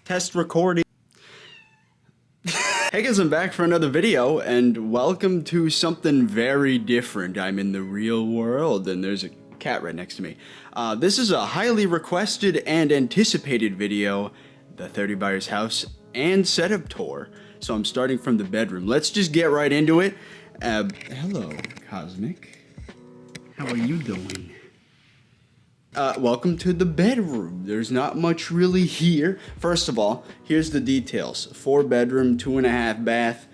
Test recording. Hey guys, I'm back for another video, and welcome to something very different. I'm in the real world, and there's a cat right next to me. This is a highly requested and anticipated video, the ThirtyVirus house and setup tour. So I'm starting from the bedroom. Let's just get right into it. Hello, Cosmic. How are you doing? Welcome to the bedroom. There's not much really here. First of all, here's the details. 4-bedroom, 2.5 bath.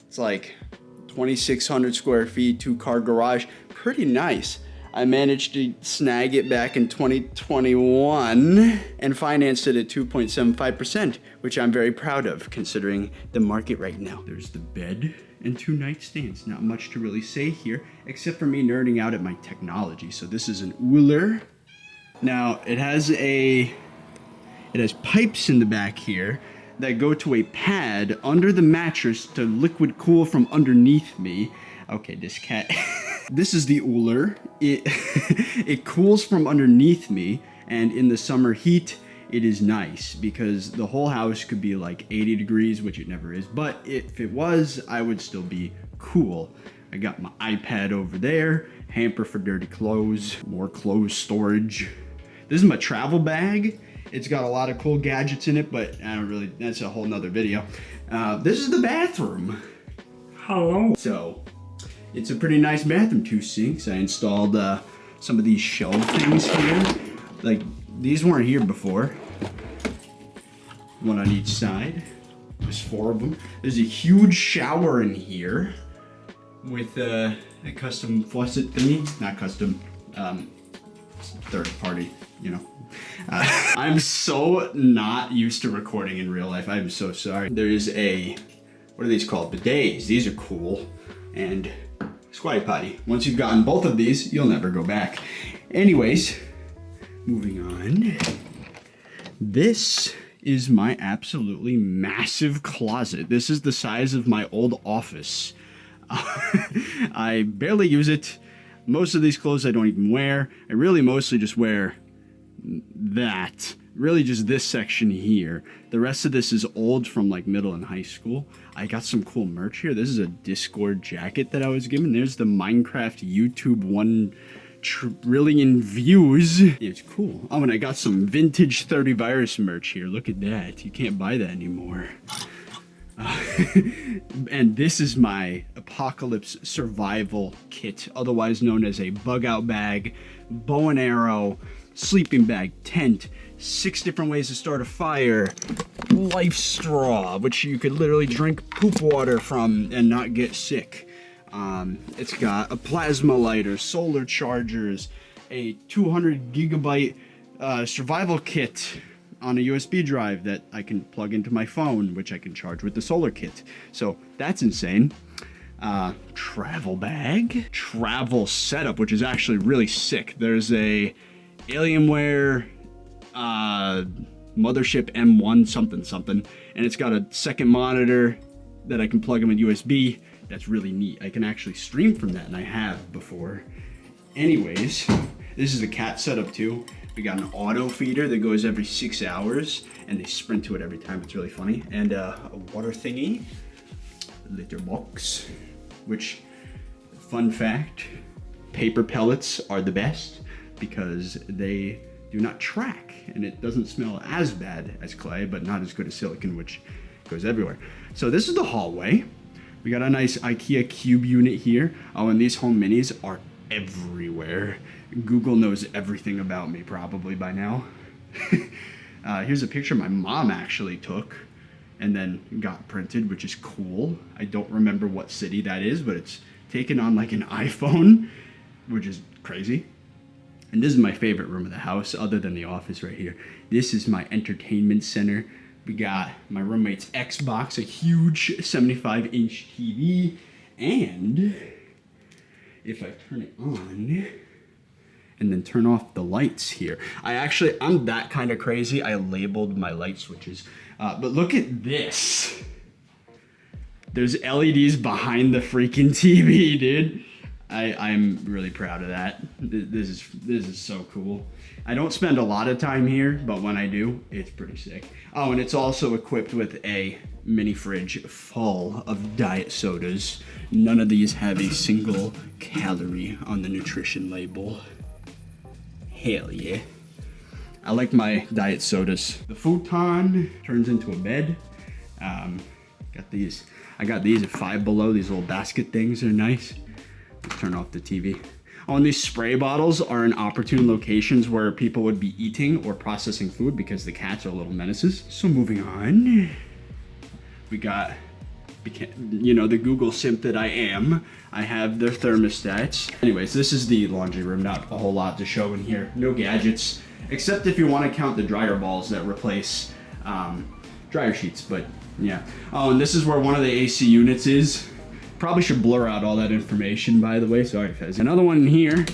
It's like 2,600 square feet, 2-car garage. Pretty nice. I managed to snag it back in 2021 and financed it at 2.75%, which I'm very proud of considering the market right now. There's the bed and 2 nightstands. Not much to really say here, except for me nerding out at my technology. So this is an Uller. Now, it has pipes in the back here that go to a pad under the mattress to liquid cool from underneath me. Okay, this cat. This is the Uller. It cools from underneath me, and in the summer heat, it is nice because the whole house could be like 80 degrees, which it never is, but if it was, I would still be cool. I got my iPad over there, hamper for dirty clothes, more clothes storage. This is my travel bag. It's got a lot of cool gadgets in it, but I don't really, that's a whole nother video. This is the bathroom. Hello. So, it's a pretty nice bathroom, 2 sinks. I installed some of these shelf things here. Like, these weren't here before. One on each side. There's 4 of them. There's a huge shower in here with a custom faucet thingy. Not custom, third party, you know. I'm so not used to recording in real life. I'm so sorry. There's what are these called? Bidets. These are cool. And squatty potty. Once you've gotten both of these, you'll never go back. Anyways, moving on. This is my absolutely massive closet. This is the size of my old office. I barely use it. Most of these clothes I don't even wear. I really mostly just wear that. Really just this section here. The rest of this is old from like middle and high school. I got some cool merch here. This is a Discord jacket that I was given. There's the Minecraft YouTube 1 trillion views. It's cool. Oh, and I got some vintage ThirtyVirus merch here. Look at that. You can't buy that anymore. And this is my apocalypse survival kit, otherwise known as a bug out bag, bow and arrow, sleeping bag, tent, 6 different ways to start a fire, life straw, which you could literally drink poop water from and not get sick. It's got a plasma lighter, solar chargers, a 200 gigabyte survival kit on a USB drive that I can plug into my phone, which I can charge with the solar kit. So that's insane. Travel bag, travel setup, which is actually really sick. There's a Alienware mothership M1 something, and it's got a second monitor that I can plug in with USB. That's really neat. I can actually stream from that, and I have before. Anyways, this is a cat setup too. We got an auto feeder that goes every 6 hours, and they sprint to it every time. It's really funny. And a water thingy, litter box, which, fun fact, paper pellets are the best because they do not track, and it doesn't smell as bad as clay, but not as good as silicone, which goes everywhere. So this is the hallway. We got a nice IKEA cube unit here. Oh, and these home minis are everywhere. Google knows everything about me probably by now. Here's a picture my mom actually took and then got printed, which is cool. I don't remember what city that is, but it's taken on like an iPhone, which is crazy. And this is my favorite room of the house, other than the office right here. This is my entertainment center. We got my roommate's Xbox, a huge 75-inch TV, and if I turn it on and then turn off the lights here. I'm that kind of crazy. I labeled my light switches. But look at this. There's LEDs behind the freaking TV, dude. I'm really proud of that. This is so cool. I don't spend a lot of time here, but when I do, it's pretty sick. Oh, and it's also equipped with a mini fridge full of diet sodas. None of these have a single calorie on the nutrition label. Hell yeah. I like my diet sodas. The futon turns into a bed. I got these at Five Below. These little basket things are nice. Let's turn off the TV. Oh, and these spray bottles are in opportune locations where people would be eating or processing food because the cats are little menaces. So moving on, we got, you know, the Google simp that I am. I have their thermostats. Anyways, this is the laundry room. Not a whole lot to show in here. No gadgets, except if you want to count the dryer balls that replace dryer sheets, but yeah. Oh, and this is where one of the AC units is. Probably should blur out all that information, by the way. Sorry, Fez. Another one in here.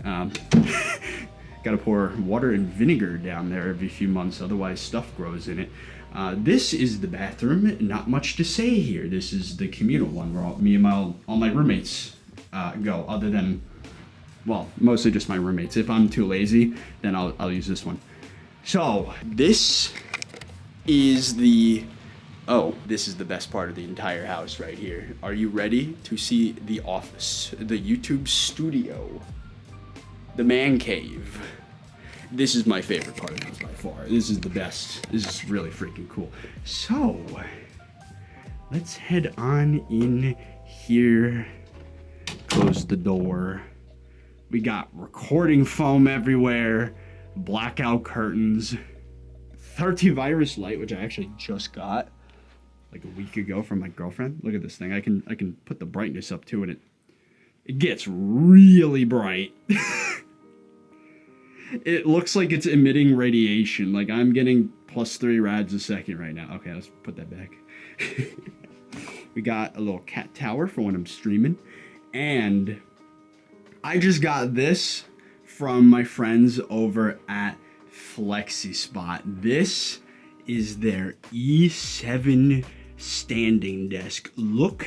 Gotta pour water and vinegar down there every few months, otherwise stuff grows in it. This is the bathroom. Not much to say here. This is the communal one where me and all my roommates go, other than, well, mostly just my roommates. If I'm too lazy, then I'll use this one. So this is this is the best part of the entire house right here. Are you ready to see the office, the YouTube studio, the man cave? This is my favorite part of the house by far. This is the best. This is really freaking cool. So let's head on in here. Close the door. We got recording foam everywhere, blackout curtains, ThirtyVirus light, which I actually just got like a week ago from my girlfriend. Look at this thing. I can put the brightness up to it. It gets really bright. It looks like it's emitting radiation. Like I'm getting +3 rads a second right now. Okay, let's put that back. We got a little cat tower for when I'm streaming. And I just got this from my friends over at FlexiSpot. This is their E7 standing desk. Look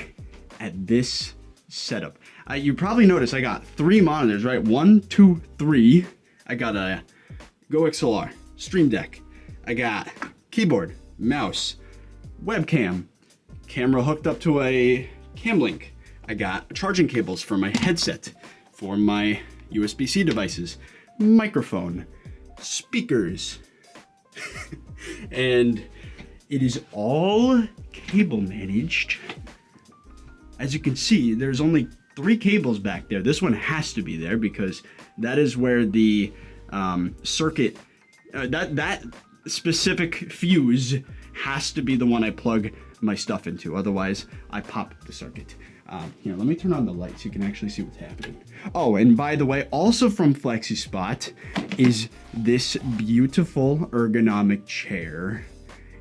at this setup. You probably noticed I got 3 monitors, right? 1, 2, 3. I got a Go XLR, Stream Deck. I got keyboard, mouse, webcam, camera hooked up to a cam link. I got charging cables for my headset, for my USB-C devices, microphone, speakers, and it is all cable managed. As you can see, there's only 3 cables back there. This one has to be there because that is where the circuit, that specific fuse has to be the one I plug my stuff into. Otherwise, I pop the circuit. Here, let me turn on the light so you can actually see what's happening. Oh, and by the way, also from FlexiSpot is this beautiful ergonomic chair.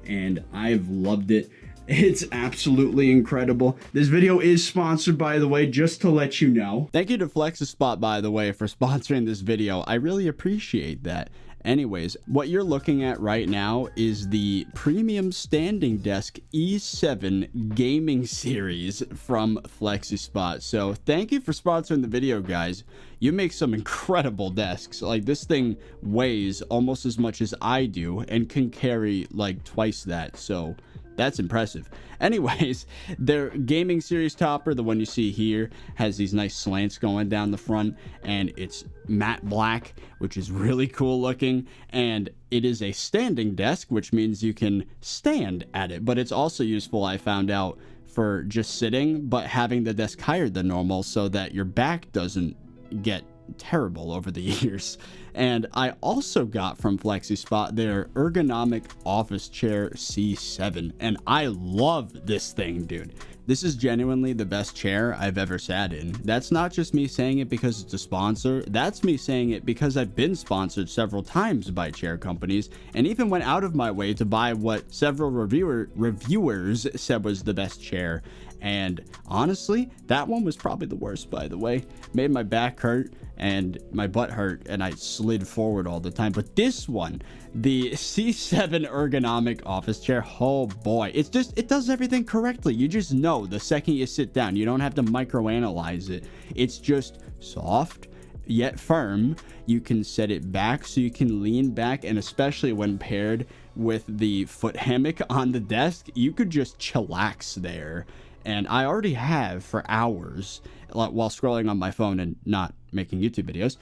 And I've loved it. It's absolutely incredible. This video is sponsored, by the way, just to let you know. Thank you to FlexiSpot, by the way, for sponsoring this video. I really appreciate that. Anyways, what you're looking at right now is the premium standing desk E7 gaming series from FlexiSpot. So thank you for sponsoring the video, guys. You make some incredible desks. Like, this thing weighs almost as much as I do and can carry like twice that. So that's impressive. Anyways, their gaming series topper, the one you see here, has these nice slants going down the front, and it's matte black, which is really cool looking. And it is a standing desk, which means you can stand at it, but it's also useful, I found out, for just sitting, but having the desk higher than normal so that your back doesn't get terrible over the years. And I also got from FlexiSpot their ergonomic office chair C7, and I love this thing, dude. This is genuinely the best chair I've ever sat in. That's not just me saying it because it's a sponsor. That's me saying it because I've been sponsored several times by chair companies, and even went out of my way to buy what several reviewers said was the best chair. And honestly, that one was probably the worst, by the way. Made my back hurt and my butt hurt, and I sleep slid forward all the time. But this one, the C7 ergonomic office chair, oh boy, it does everything correctly. You just know the second you sit down. You don't have to microanalyze it. It's just soft yet firm. You can set it back so you can lean back, and especially when paired with the foot hammock on the desk, you could just chillax there. And I already have for hours while scrolling on my phone and not making YouTube videos.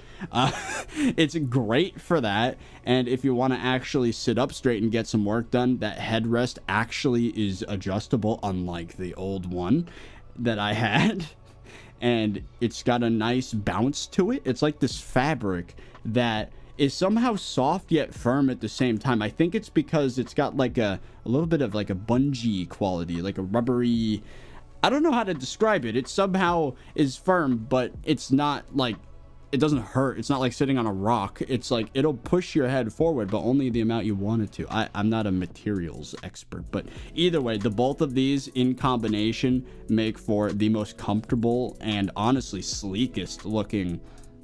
It's great for that. And if you want to actually sit up straight and get some work done, that headrest actually is adjustable, unlike the old one that I had. And it's got a nice bounce to it. It's like this fabric that is somehow soft yet firm at the same time. I think it's because it's got like a little bit of like a bungee quality, like a rubbery, I don't know how to describe it. It somehow is firm, but it's not like, it doesn't hurt. It's not like sitting on a rock. It's like, it'll push your head forward, but only the amount you want it to. I'm not a materials expert, but either way, the both of these in combination make for the most comfortable and honestly sleekest looking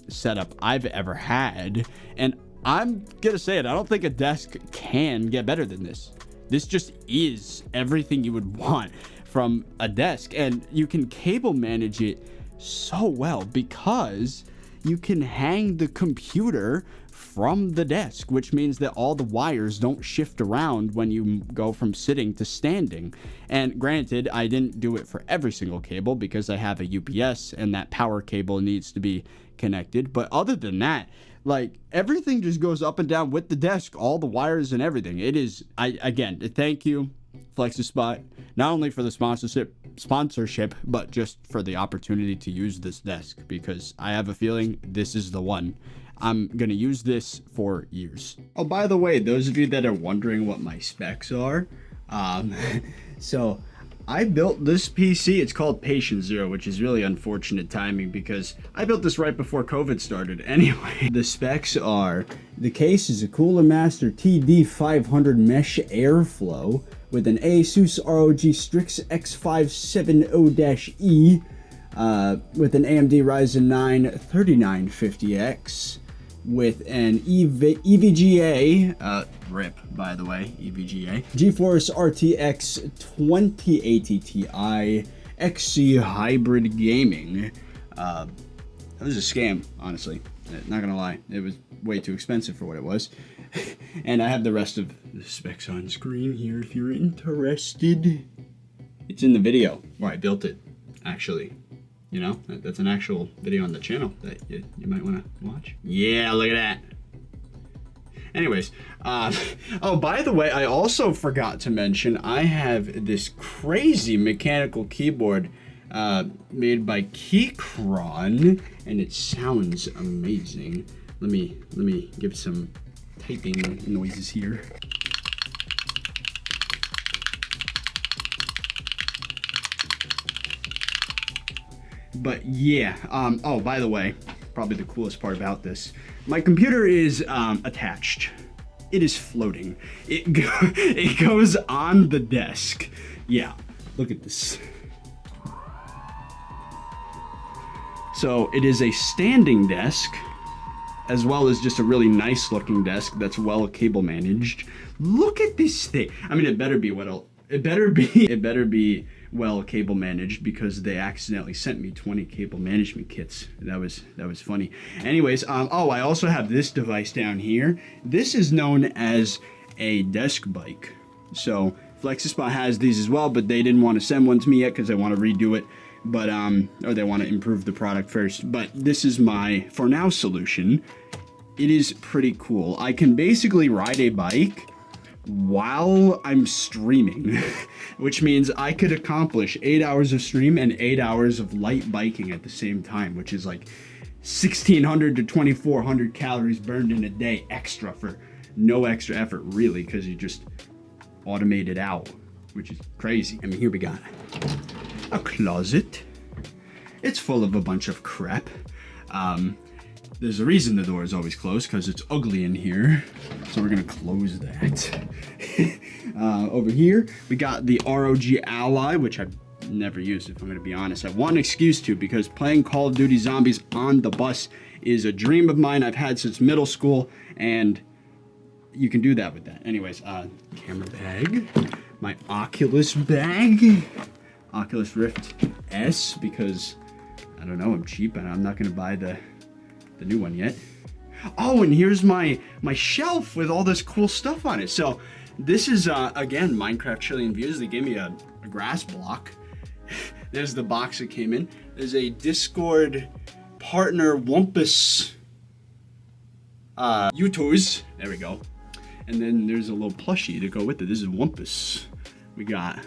setup I've ever had. And I'm gonna say it, I don't think a desk can get better than this. This just is everything you would want from a desk, and you can cable manage it so well because you can hang the computer from the desk, which means that all the wires don't shift around when you go from sitting to standing. And granted, I didn't do it for every single cable because I have a UPS and that power cable needs to be connected. But other than that, like, everything just goes up and down with the desk, all the wires and everything. It is, again, thank you, FlexiSpot, not only for the sponsorship, but just for the opportunity to use this desk, because I have a feeling this is the one. I'm gonna use this for years. Oh, by the way, those of you that are wondering what my specs are, so I built this PC. It's called Patient Zero, which is really unfortunate timing because I built this right before COVID started. Anyway, the specs are, the case is a Cooler Master TD500 mesh airflow with an ASUS ROG Strix X570-E with an AMD Ryzen 9 3950X with an EVGA, RIP by the way, EVGA, GeForce RTX 2080 Ti XC hybrid gaming. That was a scam, honestly. Not gonna lie, it was way too expensive for what it was. And I have the rest of the specs on screen here if you're interested. It's in the video where I built it, actually. You know, that's an actual video on the channel that you might want to watch. Yeah, look at that. Anyways, oh, by the way, I also forgot to mention, I have this crazy mechanical keyboard made by Keychron, and it sounds amazing. Let me give some typing noises here. But yeah, oh, by the way, probably the coolest part about this, my computer is attached. It is floating. It goes on the desk. Yeah, look at this. So it is a standing desk, as well as just a really nice looking desk that's well cable managed. Look at this thing. I mean, it better be well cable managed, because they accidentally sent me 20 cable management kits. That was funny. Anyways, oh, I also have this device down here. This is known as a desk bike. So FlexiSpot has these as well, but they didn't want to send one to me yet because they want to redo it. But or they want to improve the product first. But this is my for now solution. It is pretty cool. I can basically ride a bike while I'm streaming, which means I could accomplish 8 hours of stream and 8 hours of light biking at the same time, which is like 1,600 to 2,400 calories burned in a day extra for no extra effort, really, because you just automate it out, which is crazy. I mean, here we got a closet. It's full of a bunch of crap. There's a reason the door is always closed, because it's ugly in here. So we're gonna close that. Over here, we got the ROG Ally, which I never used, if I'm gonna be honest. I have one excuse to, because playing Call of Duty Zombies on the bus is a dream of mine I've had since middle school, and you can do that with that. Anyways, camera bag, my Oculus bag, Oculus Rift S, because I don't know, I'm cheap and I'm not gonna buy the new one yet. Oh, and here's my shelf with all this cool stuff on it. So this is, again, Minecraft Trillion Views. They gave me a grass block. There's the box it came in. There's a Discord partner Wumpus Utos. There we go. And then there's a little plushie to go with it. This is Wumpus. We got,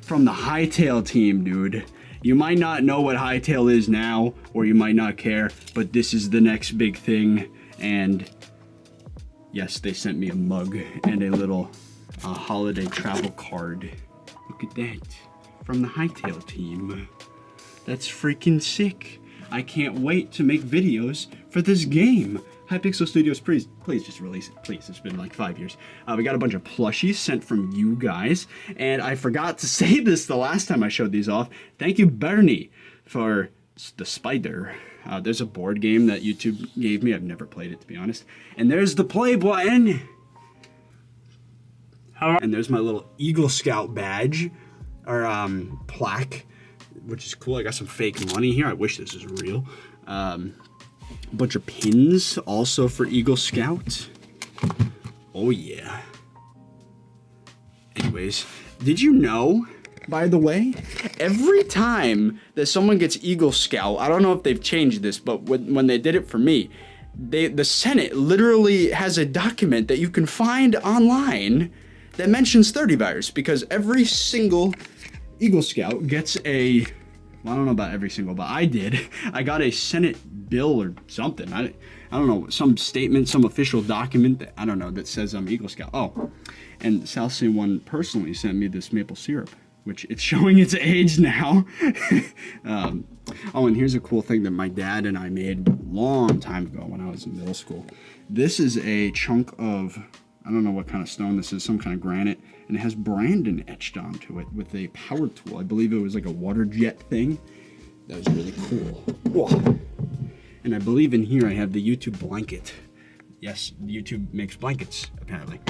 from the Hightail team, dude. You might not know what Hightail is now, or you might not care, but this is the next big thing. And yes, they sent me a mug and a little holiday travel card. Look at that, from the Hightail team. That's freaking sick. I can't wait to make videos for this game. Hypixel Studios, please just release it, please. It's been like 5 years. We got a bunch of plushies sent from you guys, and I forgot to say this the last time I showed these off. Thank you, Bernie, for the spider. There's a board game that YouTube gave me. I've never played it, to be honest. And there's the play button. And there's my little Eagle Scout badge, or plaque, which is cool. I got some fake money here. I wish this was real. A bunch of pins also for Eagle Scout. Oh yeah. Anyways, did you know, by the way, every time that someone gets Eagle Scout, I don't know if they've changed this, but when they did it for me, the Senate literally has a document that you can find online that mentions 30Virus, because every single Eagle Scout gets a, well, I don't know about every single, but I did. I got a Senate bill or something. I don't know, some statement, some official document that, I don't know, that says I'm Eagle Scout. Oh, and South Sea One personally sent me this maple syrup, which it's showing its age now. Oh, and here's a cool thing that my dad and I made a long time ago when I was in middle school. This is a chunk of, I don't know what kind of stone this is, some kind of granite, and it has Brandon etched onto it with a power tool. I believe it was like a water jet thing. That was really cool. Whoa. And I believe in here I have the YouTube blanket. Yes, YouTube makes blankets, apparently.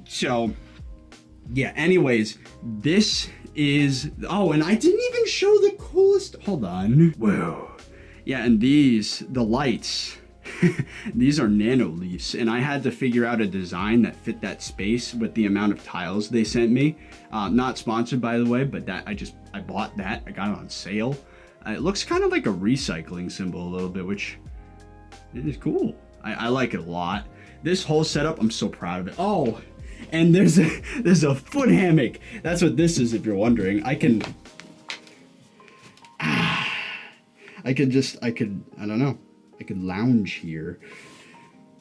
So, yeah, anyways, this is, oh, and I didn't even show the coolest, hold on. Whoa. Yeah, and these, the lights, these are nano leaves, and I had to figure out a design that fit that space with the amount of tiles they sent me. Not sponsored, by the way, but that I bought that. I got it on sale. It looks kind of like a recycling symbol a little bit, which is cool. I like it a lot. This whole setup, I'm so proud of it. Oh, and there's a foot hammock. That's what this is, if you're wondering. I don't know. I could lounge here.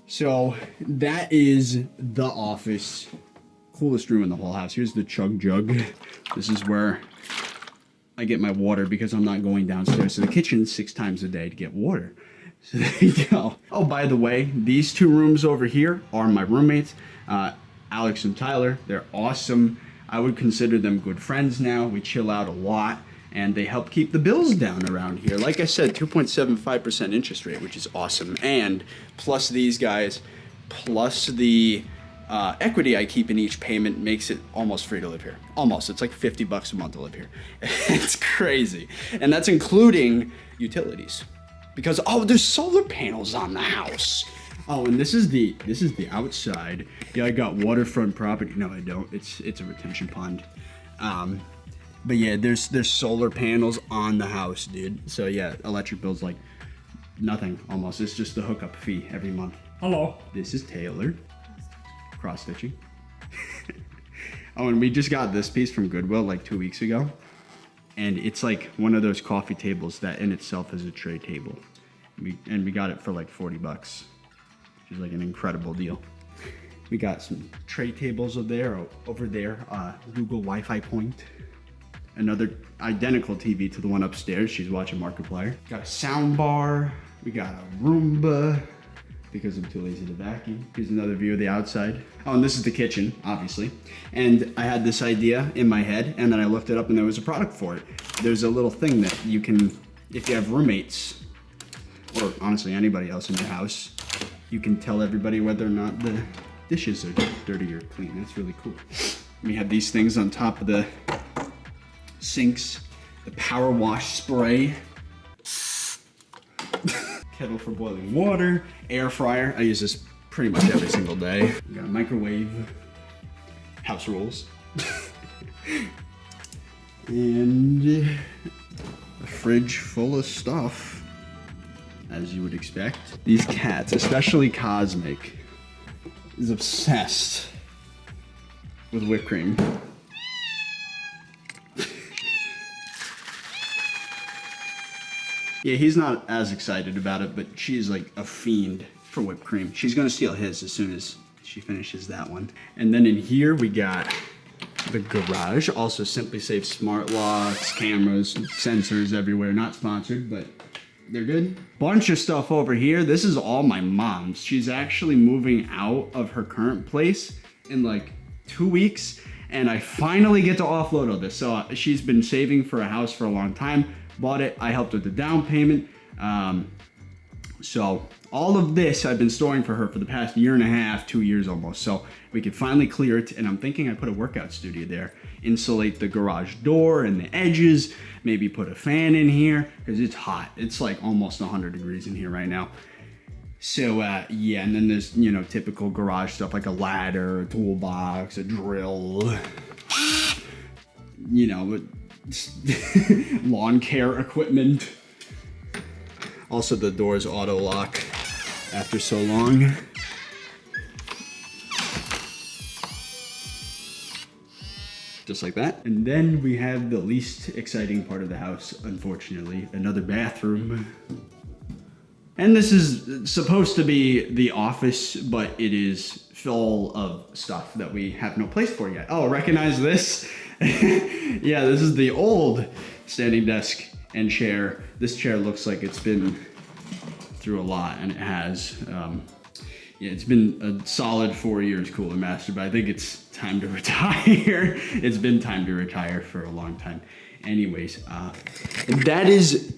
So that is the office. Coolest room in the whole house. Here's the chug jug. This is where I get my water, because I'm not going downstairs to the kitchen 6 times a day to get water. So there you go. Oh, by the way, these 2 rooms over here are my roommates, Alex and Tyler. They're awesome. I would consider them good friends now. We chill out a lot, and they help keep the bills down around here. Like I said, 2.75% interest rate, which is awesome. And plus these guys, plus the equity I keep in each payment makes it almost free to live here. Almost. It's like $50 a month to live here. It's crazy. And that's including utilities. Because, oh, there's solar panels on the house. Oh, and this is the outside. Yeah, I got waterfront property. No, I don't. It's a retention pond. But yeah, there's solar panels on the house, dude. So yeah, electric bill's like nothing almost. It's just the hookup fee every month. Hello. This is Taylor. Cross stitching. Oh, and we just got this piece from Goodwill like 2 weeks ago. And it's like one of those coffee tables that in itself is a tray table. We got it for like $40, which is like an incredible deal. We got some tray tables over there, Google Wi-Fi point. Another identical TV to the one upstairs. She's watching Markiplier. Got a sound bar. We got a Roomba. because I'm too lazy to vacuum. Here's another view of the outside. Oh, and this is the kitchen, obviously. And I had this idea in my head, and then I looked it up and there was a product for it. There's a little thing that you can, if you have roommates, or honestly anybody else in your house, you can tell everybody whether or not the dishes are dirty or clean. That's really cool. We have these things on top of the sinks, the power wash spray, kettle for boiling water, air fryer. I use this pretty much every single day. We got a microwave, house rules, and a fridge full of stuff, as you would expect. These cats, especially Cosmic, is obsessed with whipped cream. Yeah, he's not as excited about it, but she's like a fiend for whipped cream. She's gonna steal his as soon as she finishes that one. And then in here we got the garage. Also Simply Safe smart locks, cameras, sensors everywhere. Not sponsored, but they're good. Bunch of stuff over here. This is all my mom's. She's actually moving out of her current place in like 2 weeks, and I finally get to offload all this. So she's been saving for a house for a long time. Bought it, I helped with the down payment. So all of this I've been storing for her for the past year and a half, 2 years almost. So we could finally clear it, and I'm thinking I put a workout studio there. Insulate the garage door and the edges, maybe put a fan in here, because it's hot. It's like almost 100 degrees in here right now. So yeah, and then there's, you know, typical garage stuff like a ladder, a toolbox, a drill, you know, lawn care equipment. Also the doors auto lock after so long. Just like that. And then we have the least exciting part of the house, unfortunately, another bathroom. And this is supposed to be the office, but it is full of stuff that we have no place for yet. Oh, recognize this? Yeah, this is the old standing desk and chair. This chair looks like it's been through a lot, and it has. Yeah, it's been a solid 4 years Cooler Master, but I think it's time to retire. It's been time to retire for a long time. Anyways, that is...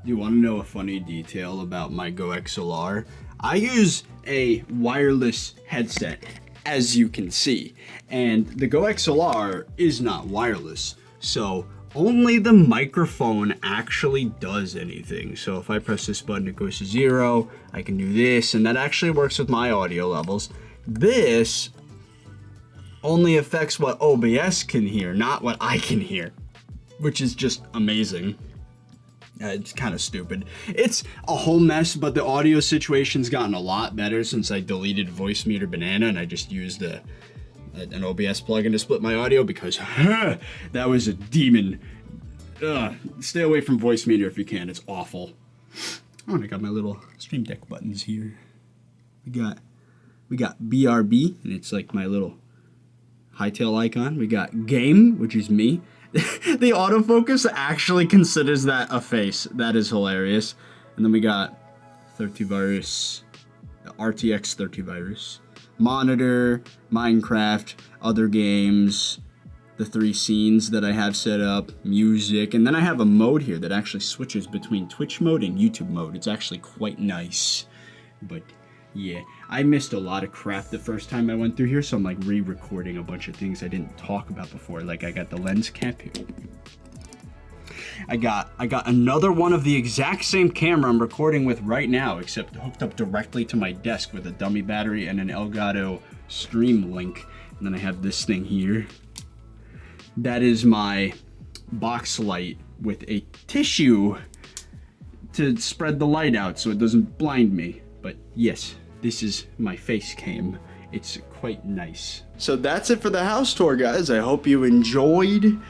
You want to know a funny detail about my Go XLR? I use a wireless headset, as you can see, and the Go XLR is not wireless, so only the microphone actually does anything. So if I press this button, it goes to 0. I can do this, and that actually works with my audio levels. This only affects what OBS can hear, not what I can hear, which is just amazing. It's kind of stupid. It's a whole mess, but the audio situation's gotten a lot better since I deleted Voice Meter Banana and I just used an OBS plugin to split my audio, because that was a demon. Stay away from Voice Meter if you can. It's awful. Oh, and I got my little Stream Deck buttons here. We got BRB, and it's like my little hightail icon. We got Game, which is me. The autofocus actually considers that a face. That is hilarious. And then we got ThirtyVirus, RTX 30virus, monitor, Minecraft, other games, the 3 scenes that I have set up, music, and then I have a mode here that actually switches between Twitch mode and YouTube mode. It's actually quite nice. But yeah, I missed a lot of crap the first time I went through here, so I'm like re-recording a bunch of things I didn't talk about before. Like I got the lens cap here. I got another one of the exact same camera I'm recording with right now, except hooked up directly to my desk with a dummy battery and an Elgato Stream Link. And then I have this thing here. That is my box light with a tissue to spread the light out so it doesn't blind me. But yes, this is my face cam. It's quite nice. So that's it for the house tour, guys. I hope you enjoyed.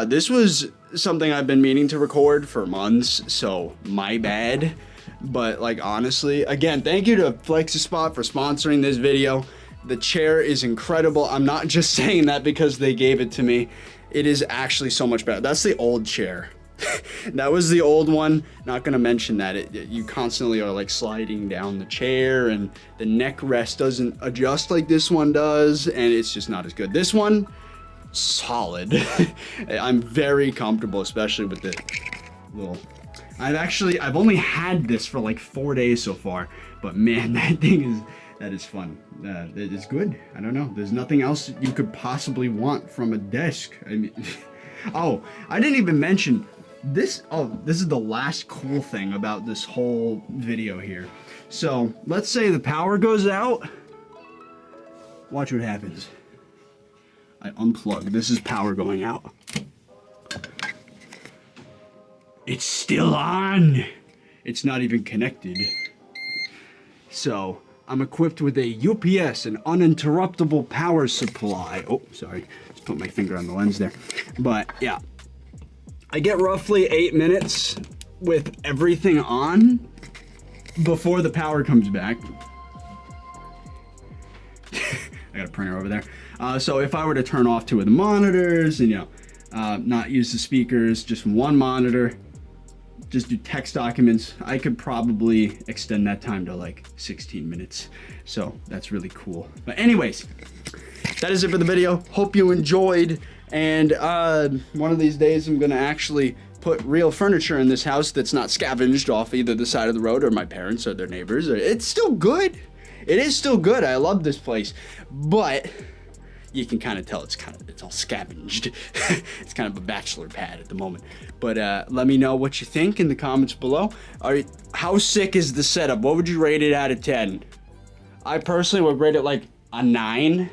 This was something I've been meaning to record for months, so my bad. But like honestly, again, thank you to FlexiSpot for sponsoring this video. The chair is incredible. I'm not just saying that because they gave it to me. It is actually so much better. That's the old chair. That was the old one. Not gonna mention that. You constantly are like sliding down the chair, and the neck rest doesn't adjust like this one does, and it's just not as good. This one, solid. I'm very comfortable, especially with the little... I've only had this for like 4 days so far, but man, that is fun. It is good. I don't know. There's nothing else you could possibly want from a desk. I mean, oh, I didn't even mention this. Oh, this is the last cool thing about this whole video here. So let's say the power goes out. Watch what happens. I unplug. This is power going out. It's still on. It's not even connected. So I'm equipped with a UPS, an uninterruptible power supply. Oh, sorry. Just put my finger on the lens there. But yeah, I get roughly 8 minutes with everything on before the power comes back. I got a printer over there. So if I were to turn off 2 of the monitors and, not use the speakers, just one monitor, just do text documents, I could probably extend that time to like 16 minutes. So that's really cool. But anyways, that is it for the video. Hope you enjoyed. And one of these days I'm gonna actually put real furniture in this house that's not scavenged off either the side of the road or my parents or their neighbors. It's still good. It is still good. I love this place, but you can kind of tell it's all scavenged. It's kind of a bachelor pad at the moment. But let me know what you think in the comments below. How sick is the setup? What would you rate it out of 10? I personally would rate it like a 9.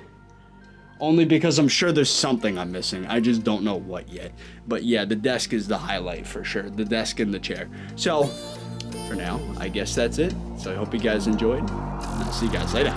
Only because I'm sure there's something I'm missing. I just don't know what yet. But yeah, the desk is the highlight for sure. The desk and the chair. So for now, I guess that's it. So I hope you guys enjoyed. And I'll see you guys later.